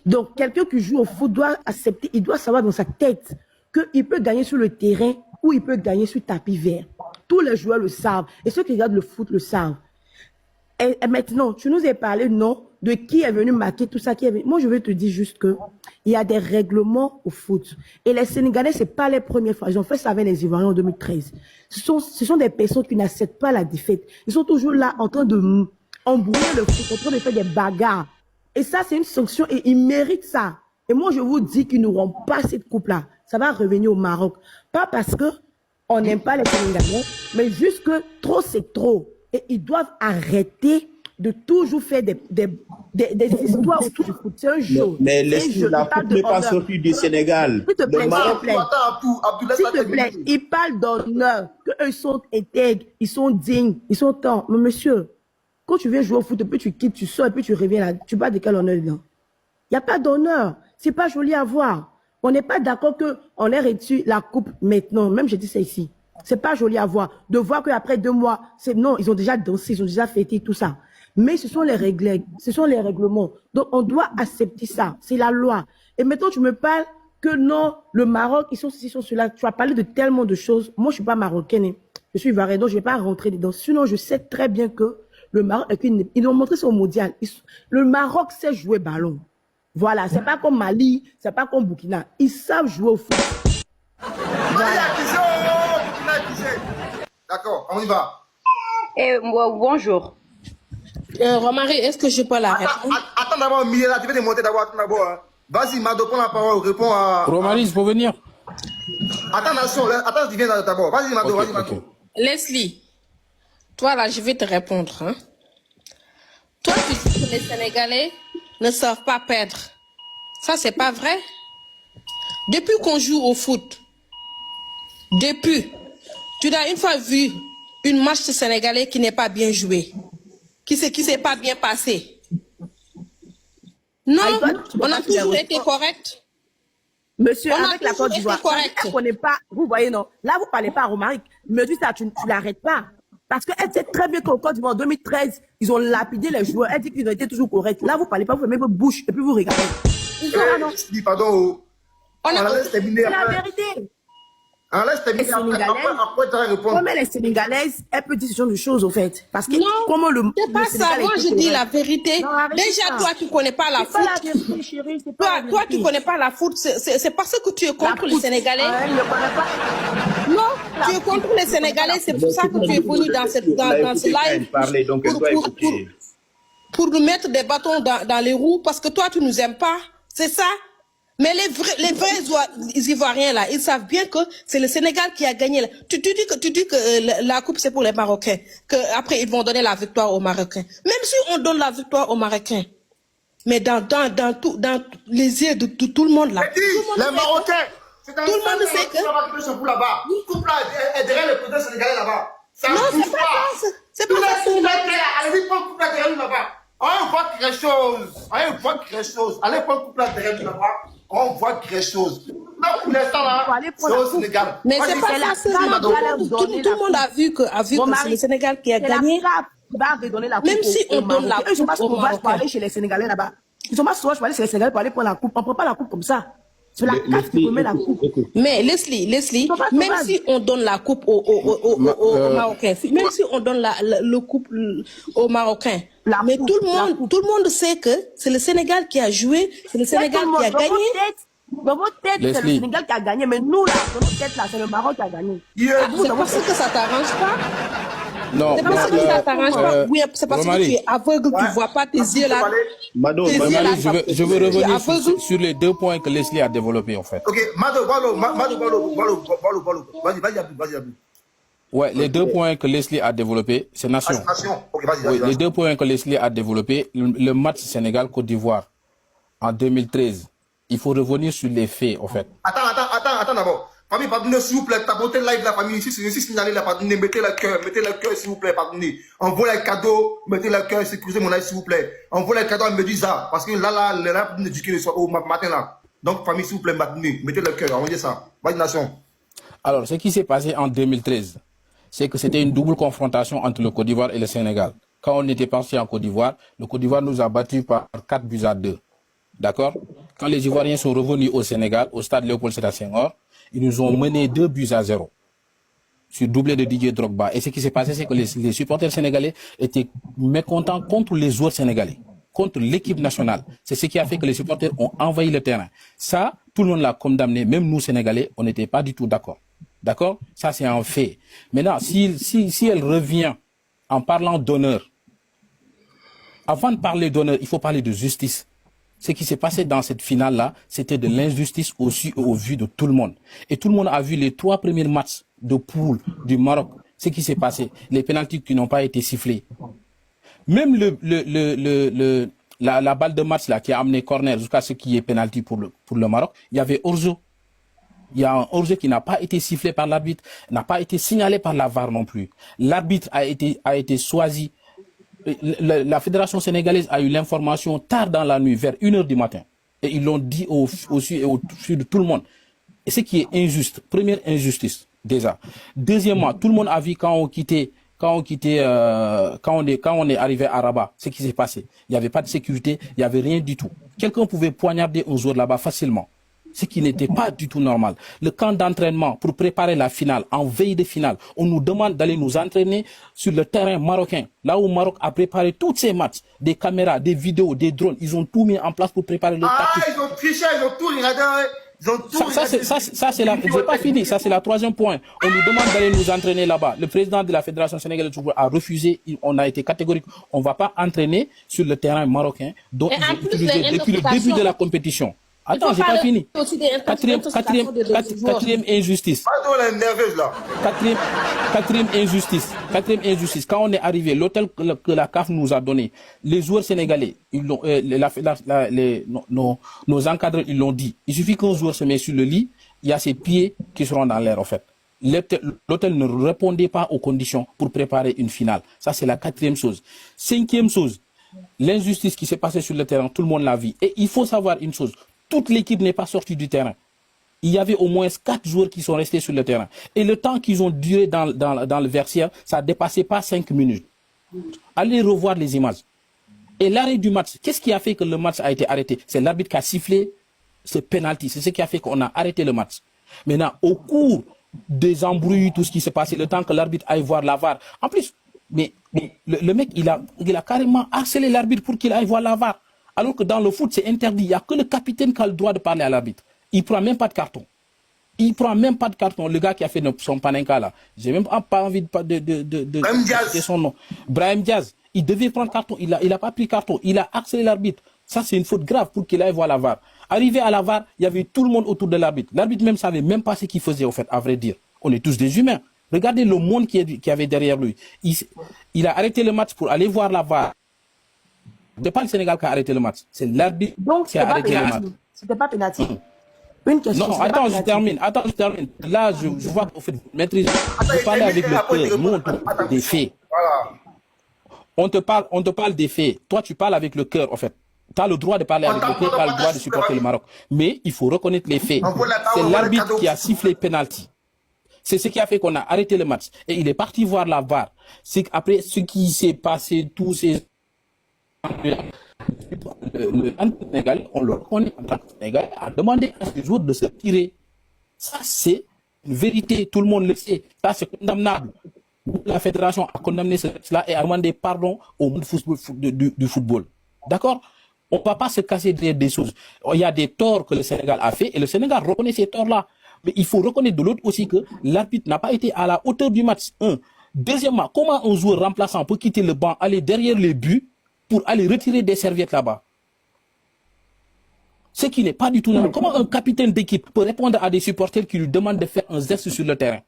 Donc, quelqu'un qui joue au foot doit accepter, il doit savoir dans sa tête qu'il peut gagner sur le terrain ou il peut gagner sur tapis vert. Tous les joueurs le savent. Et ceux qui regardent le foot le savent. Et maintenant, tu nous as parlé, non, de qui est venu marquer tout ça. Moi, je vais te dire juste que il y a des règlements au foot. Et les Sénégalais, c'est pas les premières fois. Ils ont fait ça avec les Ivoiriens en 2013. Ce sont des personnes qui n'acceptent pas la défaite. Ils sont toujours là en train de embrouiller le foot, en train de faire des bagarres. Et ça, c'est une sanction et ils méritent ça. Et moi, je vous dis qu'ils n'auront pas cette coupe-là. Ça va revenir au Maroc. Pas parce que on n'aime pas les Sénégalais, mais juste que trop, c'est trop. Et ils doivent arrêter de toujours faire des histoires autour du foot. C'est un jeu. Mais la coupe n'est pas sortie du Sénégal. S'il te plaît, s'il te plaît, ils parlent d'honneur, qu'eux sont intègres, ils sont dignes, ils sont temps. Mais monsieur, quand tu viens jouer au foot, puis tu quittes, tu sors, et puis tu reviens là, tu parles de quel honneur dedans? Il n'y a pas d'honneur. C'est pas joli à voir. On n'est pas d'accord qu'on ait reçu la coupe maintenant. Même je dis ça ici. C'est pas joli à voir. De voir qu'après 2 mois, non, ils ont déjà dansé, ils ont déjà fêté tout ça. Mais ce sont les règles, ce sont les règlements. Donc, on doit accepter ça. C'est la loi. Et maintenant, tu me parles que non, le Maroc, ils sont ceci, ils sont cela. Tu as parlé de tellement de choses. Moi, je suis pas marocaine. Je suis ivoirienne, donc je vais pas rentrer dedans. Sinon, je sais très bien que le Maroc, ils ont montré ça au mondial. Le Maroc sait jouer ballon. Voilà. C'est pas comme Mali, c'est pas comme Burkina. Ils savent jouer au foot. Voilà. D'accord, on y va. Bonjour. Romary, est-ce que je peux la répondre? Attends d'abord, Miela, tu veux démonter d'abord. Hein. Vas-y, Mado, prends la parole, réponds à... Romary, il faut venir. Attends, tu viens d'abord. Vas-y, Mado, vas-y, Mado. Leslie, toi là, je vais te répondre. Hein. Toi, tu dis que les Sénégalais ne savent pas perdre. Ça, c'est pas vrai. Depuis qu'on joue au foot, tu as une fois vu une match sénégalais qui n'est pas bien joué, qui s'est pas bien passé. Non, on a toujours été correct. Monsieur, avec la Côte d'Ivoire, vous voyez, non, là, vous parlez pas à Romaric. Me dis ça, tu l'arrêtes pas. Parce qu'elle sait très bien qu'au Côte d'Ivoire, en 2013, ils ont lapidé les joueurs. Elle dit qu'ils ont été toujours corrects. Là, vous parlez pas, vous fermez votre bouche et puis vous regardez. Pardon. C'est la vérité. Comment les Sénégalaises, elle peut dire ce genre de choses, au fait. Parce que non, comment c'est pas ça. Moi, je dis la vérité. Non, déjà, toi, tu connais pas la foot. Toi, tu connais pas la foot. C'est parce que tu es contre les Sénégalais. Non, tu es contre les Sénégalais. C'est pour ça que tu es venu dans ce live pour nous mettre des bâtons dans les roues. Parce que toi, tu nous aimes pas. C'est ça. Mais les vrais Ivoiriens là, ils savent bien que c'est le Sénégal qui a gagné. Tu dis que la coupe c'est pour les Marocains, que après ils vont donner la victoire aux Marocains. Même si on donne la victoire aux Marocains, mais dans les yeux de tout le monde là. Les Marocains, Tout le monde sait que... Coupe là est derrière le président sénégalais là-bas. Non, c'est pas ça. C'est pas ça. Allez-y, prends coupe là derrière lui là-bas. On voit quelque chose. Allez, prends coupe là derrière lui là-bas. On voit quelque chose. Non, pour l'instant là, c'est au Sénégal. Mais c'est pas ça seulement. Tout le monde a vu que c'est le Sénégal qui a gagné. Même si on donne la coupe ils sont pas aux sauvages pour Marocains. aller chez les Sénégalais là-bas. Ils sont pas sauvages pour aller chez les Sénégalais pour aller prendre la coupe. On prend pas la coupe comme ça. C'est la CAF qui remet la coupe. Mais Leslie, même si on donne la coupe aux Marocains, même si on donne le coupe aux Marocains, mais tout le monde sait que c'est le Sénégal qui a joué, c'est le Sénégal qui a gagné. Dans votre tête, c'est le Sénégal qui a gagné, mais nous là, dans notre tête là, c'est le Maroc qui a gagné. C'est parce que ça t'arrange pas. Non, c'est parce que ça t'arrange pas. Oui, c'est parce que tu es aveugle, tu vois pas tes yeux là. Je veux revenir sur les 2 points que Leslie a développés en fait. Ok, Mado, vas-y. Ouais, les 2 points que Leslie a développés, c'est nation. Ok, vas-y. Oui, les 2 points que Leslie a développés, le match Sénégal-Côte d'Ivoire en 2013, il faut revenir sur les faits en fait. Attends d'abord. Famille, pardonnez s'il vous plaît, tapotez live la famille, ici signalé la pardonnez, mettez le cœur s'il vous plaît, pardonnez. Envoyez les cadeaux, mettez le cœur, sécurisez mon live s'il vous plaît. Envoyez les cadeaux à Medusa, parce que là, pour nous éduquer le soir, au matin là. Donc famille, s'il vous plaît, pardonnez, mettez le cœur, envoyez ça. Vas-y nation. Alors, ce qui s'est passé en 2013, c'est que c'était une double confrontation entre le Côte d'Ivoire et le Sénégal. Quand on était parti en Côte d'Ivoire, le Côte d'Ivoire nous a battus par 4-2. D'accord? Quand les Ivoiriens sont revenus au Sénégal, au stade Léopold Sédar Senghor, ils nous ont mené 2-0 sur doublé de Didier Drogba. Et ce qui s'est passé, c'est que les supporters sénégalais étaient mécontents contre les joueurs sénégalais, contre l'équipe nationale. C'est ce qui a fait que les supporters ont envahi le terrain. Ça, tout le monde l'a condamné, même nous Sénégalais, on n'était pas du tout d'accord. D'accord? Ça, c'est un fait. Maintenant, si elle revient en parlant d'honneur, avant de parler d'honneur, il faut parler de justice. Ce qui s'est passé dans cette finale-là, c'était de l'injustice aussi au vu de tout le monde. Et tout le monde a vu les 3 premiers matchs de poule du Maroc. Ce qui s'est passé, les pénaltys qui n'ont pas été sifflés. Même la balle de match là qui a amené corner jusqu'à ce qui est pénalty pour le Maroc, il y avait hors-jeu. Il y a un hors-jeu qui n'a pas été sifflé par l'arbitre, n'a pas été signalé par la VAR non plus. L'arbitre a été choisi. La fédération sénégalaise a eu l'information tard dans la nuit, vers 1h du matin. Et ils l'ont dit au su de tout le monde. Et ce qui est injuste, première injustice, déjà. Deuxièmement, tout le monde a vu quand on est arrivé à Rabat, ce qui s'est passé. Il n'y avait pas de sécurité, il n'y avait rien du tout. Quelqu'un pouvait poignarder un joueur là-bas facilement. Ce qui n'était pas du tout normal. Le camp d'entraînement pour préparer la finale, en veille de finale, on nous demande d'aller nous entraîner sur le terrain marocain. Là où le Maroc a préparé tous ces matchs, des caméras, des vidéos, des drones, ils ont tout mis en place pour préparer le tactique. Ils ont triché, ils ont tout regardé. Ça c'est la, j'ai pas fini, ça c'est la 3e point. On nous demande d'aller nous entraîner là-bas. Le président de la Fédération sénégalaise de football a refusé, on a été catégorique. On ne va pas entraîner sur le terrain marocain, dont ils ont utilisé depuis le début de la compétition. Attends, j'ai pas fini. Quatrième injustice. Quatrième injustice. Quand on est arrivé, l'hôtel que la CAF nous a donné, les joueurs sénégalais, nos encadreurs, ils l'ont dit. Il suffit qu'un joueur se met sur le lit, il y a ses pieds qui seront dans l'air, en fait. L'hôtel ne répondait pas aux conditions pour préparer une finale. Ça, c'est la 4e chose. 5e chose, l'injustice qui s'est passée sur le terrain, tout le monde l'a vu. Et il faut savoir une chose. Toute l'équipe n'est pas sortie du terrain. Il y avait au moins 4 joueurs qui sont restés sur le terrain. Et le temps qu'ils ont duré dans le vestiaire, ça ne dépassait pas 5 minutes. Allez revoir les images. Et l'arrêt du match, qu'est-ce qui a fait que le match a été arrêté? C'est l'arbitre qui a sifflé ce penalty. C'est ce qui a fait qu'on a arrêté le match. Maintenant, au cours des embrouilles, tout ce qui s'est passé, le temps que l'arbitre aille voir la VAR. En plus, mais le mec, il a carrément harcelé l'arbitre pour qu'il aille voir la VAR. Alors que dans le foot, c'est interdit. Il n'y a que le capitaine qui a le droit de parler à l'arbitre. Il ne prend même pas de carton. Le gars qui a fait son panenka là. J'ai même pas envie de citer son nom. Brahim Diaz. Il devait prendre carton. Il a pas pris carton. Il a harcelé l'arbitre. Ça, c'est une faute grave pour qu'il aille voir la VAR. Arrivé à la VAR, il y avait tout le monde autour de l'arbitre. L'arbitre même savait même pas ce qu'il faisait, au fait, à vrai dire. On est tous des humains. Regardez le monde qui avait derrière lui. Il a arrêté le match pour aller voir la VAR. Ce n'est pas le Sénégal qui a arrêté le match. C'est l'arbitre qui a arrêté le match. C'était pas pénalty. Une question. Non, attends, je termine. Là, je vois que vous maîtrisez. Vous parlez avec le cœur, nous, on te parle des faits. Voilà. On te parle des faits. Toi, tu parles avec le cœur, en fait. Tu as le droit de parler avec le cœur, tu as le droit de supporter le Maroc. Mais il faut reconnaître les faits. C'est l'arbitre qui a sifflé penalty. C'est ce qui a fait qu'on a arrêté le match. Et il est parti voir la VAR. C'est qu'après ce qui s'est passé, tous ces... Le Sénégal, on le reconnaît en tant que Sénégal, a demandé à ce jour de se tirer. Ça, c'est une vérité. Tout le monde le sait. Ça, c'est condamnable. La fédération a condamné cela et a demandé pardon au monde du football. D'accord? On ne va pas se casser derrière des choses. Il y a des torts que le Sénégal a fait et le Sénégal reconnaît ces torts-là. Mais il faut reconnaître de l'autre aussi que l'arbitre n'a pas été à la hauteur du match. Un. Deuxièmement, comment un joueur remplaçant peut quitter le banc, aller derrière les buts pour aller retirer des serviettes là-bas? Ce qui n'est pas du tout normal. Comment un capitaine d'équipe peut répondre à des supporters qui lui demandent de faire un geste sur le terrain?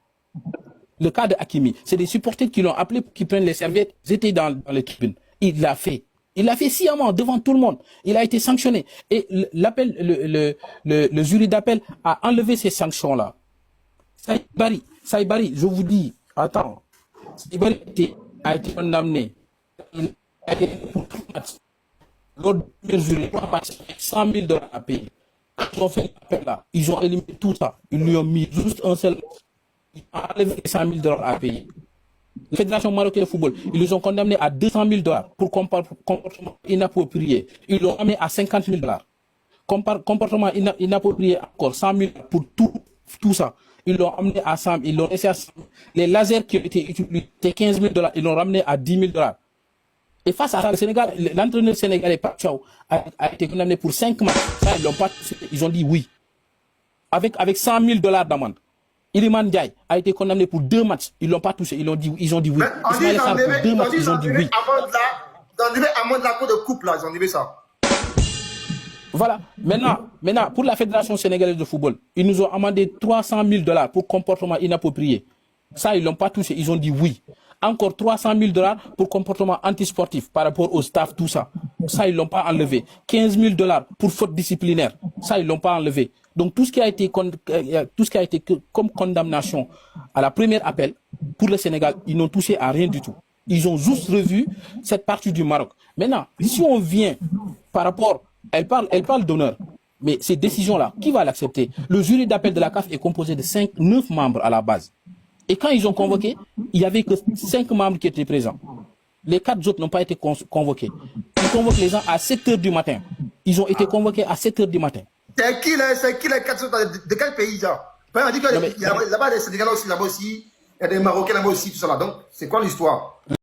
Le cas de Hakimi, c'est des supporters qui l'ont appelé pour qu'ils prennent les serviettes. Ils étaient dans les tribunes. Il l'a fait. Il l'a fait sciemment devant tout le monde. Il a été sanctionné. Et le jury d'appel a enlevé ces sanctions-là. Saïbari, je vous dis, attends. Saïbari a été condamné. Il a été pour tout match. L'autre jury doit passer 100 000 $ à payer. Ils ont fait l'appel là. Ils ont éliminé tout ça. Ils lui ont mis juste un seul. Ils ont enlevé 100 000 $ à payer. La Fédération marocaine de football, ils les ont condamnés à 200 000 $ pour comportement inapproprié. Ils l'ont amené à 50 000 $. Comportement inapproprié, encore 100 000 $ pour tout ça. Ils l'ont amené à 100 000, ils l'ont laissé à 100 000. Les lasers qui ont été utilisés, c'était 15 000 $, ils l'ont ramené à 10 000 $. Et face à ça, le Sénégal, l'entraîneur sénégalais, Pape Thiaw, a été condamné pour 5 matchs. Ça, ils ont dit oui. Avec 100 000 $ d'amende. Iliman Ndiaye a été condamné pour 2 matchs. Ils l'ont pas touché. Ils ont dit oui. Ismaël Sarr pour 2 matchs. Ils ont dit oui. Amende la cour de coupe là, ils ont dit ça. Voilà. Maintenant, pour la Fédération sénégalaise de football, ils nous ont amendé 300 000 $ pour comportement inapproprié. Ça, ils l'ont pas touché. Ils ont dit oui. Encore 300 000 $ pour comportement antisportif par rapport au staff, tout ça. Ça, ils l'ont pas enlevé. 15 000 $ pour faute disciplinaire. Ça, ils l'ont pas enlevé. Donc, tout ce qui a été comme condamnation à la première appel pour le Sénégal, ils n'ont touché à rien du tout. Ils ont juste revu cette partie du Maroc. Maintenant, si on vient par rapport, elle parle d'honneur. Mais ces décisions-là, qui va l'accepter? Le jury d'appel de la CAF est composé de 9 membres à la base. Et quand ils ont convoqué, il n'y avait que 5 membres qui étaient présents. Les 4 autres n'ont pas été convoqués. Ils convoquent les gens à 7 h du matin. Ils ont été convoqués à 7 h du matin. C'est qui les 4 autres? De quel pays, genre? On dit qu'il y a là-bas des Sénégalais aussi, là-bas aussi. Il y a des Marocains là-bas aussi, tout ça là. Donc, c'est quoi l'histoire?